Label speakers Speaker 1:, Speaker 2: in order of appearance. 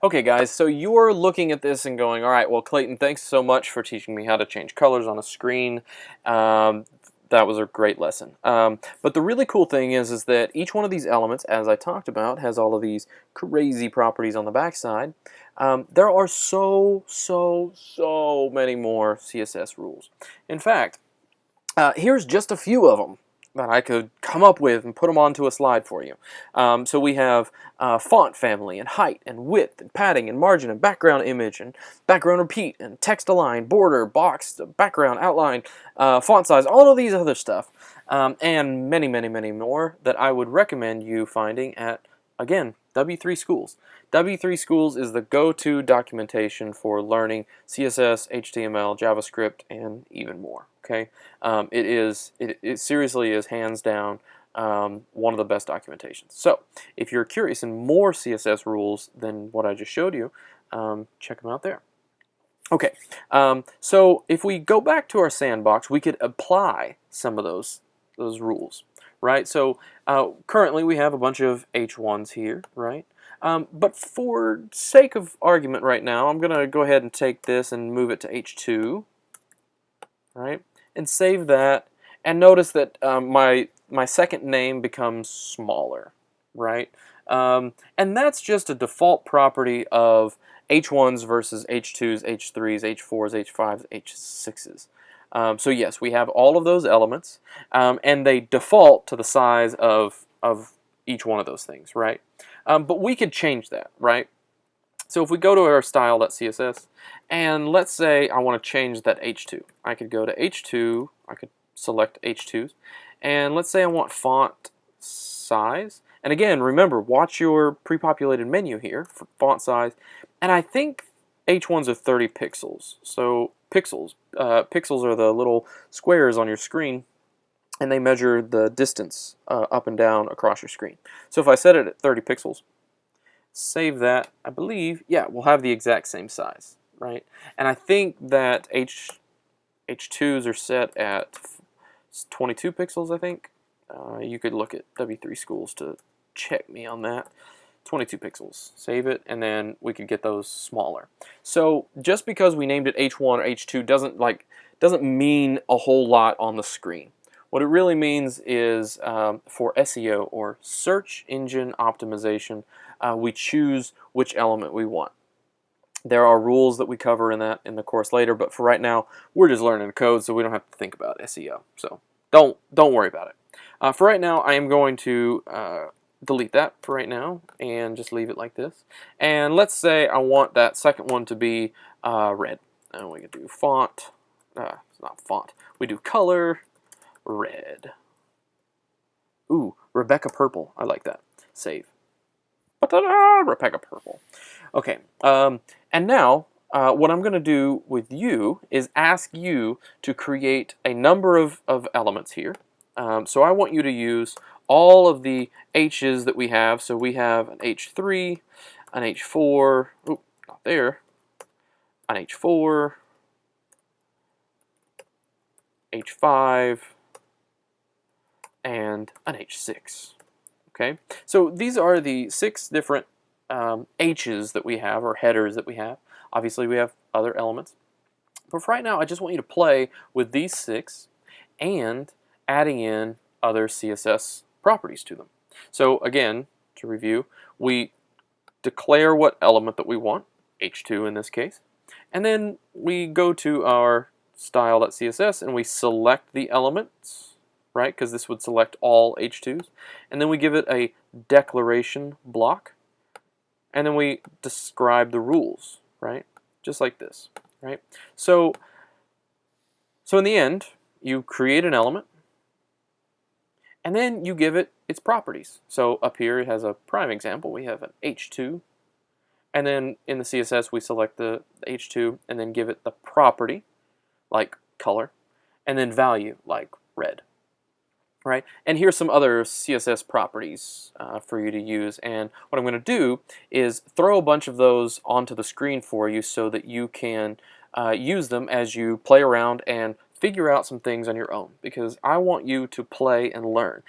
Speaker 1: Okay guys, so you're looking at this and going, all right, well Clayton, thanks so much for teaching me how to change colors on a screen. That was a great lesson. But the really cool thing is that each one of these elements, as I talked about, has all of these crazy properties on the backside. There are so many more CSS rules. In fact, here's just a few of them that I could come up with and put them onto a slide for you. So we have font family and height and width and padding and margin and background image and background repeat and text align, border, box, background, outline, font size, all of these other stuff. And many more that I would recommend you finding at, again, W3 Schools. W3 Schools is the go-to documentation for learning CSS, HTML, JavaScript, and even more. Okay, it seriously is hands down one of the best documentations. So if you're curious in more CSS rules than what I just showed you, check them out there. Okay, so if we go back to our sandbox, we could apply some of those rules, right? So currently we have a bunch of H1s here, right? But for sake of argument right now, I'm going to go ahead and take this and move it to H2, right? And save that. And notice that my second name becomes smaller, right? And that's just a default property of H1s versus H2s, H3s, H4s, H5s, H6s. So yes, we have all of those elements, and they default to the size of each one of those things, right? But we could change that, right? So if we go to our style.css, and let's say I want to change that H2. I could go to H2, I could select H2s, and let's say I want font size. And again, remember, watch your pre-populated menu here for font size. And I think H1s are 30 pixels. So pixels are the little squares on your screen, and they measure the distance up and down across your screen. So if I set it at 30 pixels, save that, I believe, yeah, we'll have the exact same size, right? And I think that H2s are set at 22 pixels, I think. You could look at W3 Schools to check me on that. 22 pixels. Save it, and then we could get those smaller. So just because we named it H1 or H2 doesn't mean a whole lot on the screen. What it really means is for SEO, or search engine optimization, we choose which element we want. There are rules that we cover in the course later, but for right now, we're just learning code, so we don't have to think about SEO. So don't worry about it. For right now, I am going to delete that for right now and just leave it like this. And let's say I want that second one to be red, and we can do font. It's not font. We do color red. Ooh, Rebecca purple. I like that. Save. Rebecca purple. Okay, and now what I'm going to do with you is ask you to create a number of elements here. So I want you to use all of the H's that we have. So we have an H3, an H4, oh, not there, an H4, H5, and an H6. Okay, so these are the 6 different H's that we have, or headers that we have. Obviously we have other elements, but for right now I just want you to play with these 6 and adding in other CSS properties to them. So again, to review, we declare what element that we want, H2 in this case, and then we go to our style.css and we select the elements, right, because this would select all H2s, and then we give it a declaration block, and then we describe the rules, right, just like this, right? So in the end, you create an element, and then you give it its properties. So up here it has a prime example. We have an H2, and then in the CSS we select the H2 and then give it the property, like color, and then value, like red. Right? And here's some other CSS properties for you to use. And what I'm going to do is throw a bunch of those onto the screen for you so that you can use them as you play around and figure out some things on your own, because I want you to play and learn.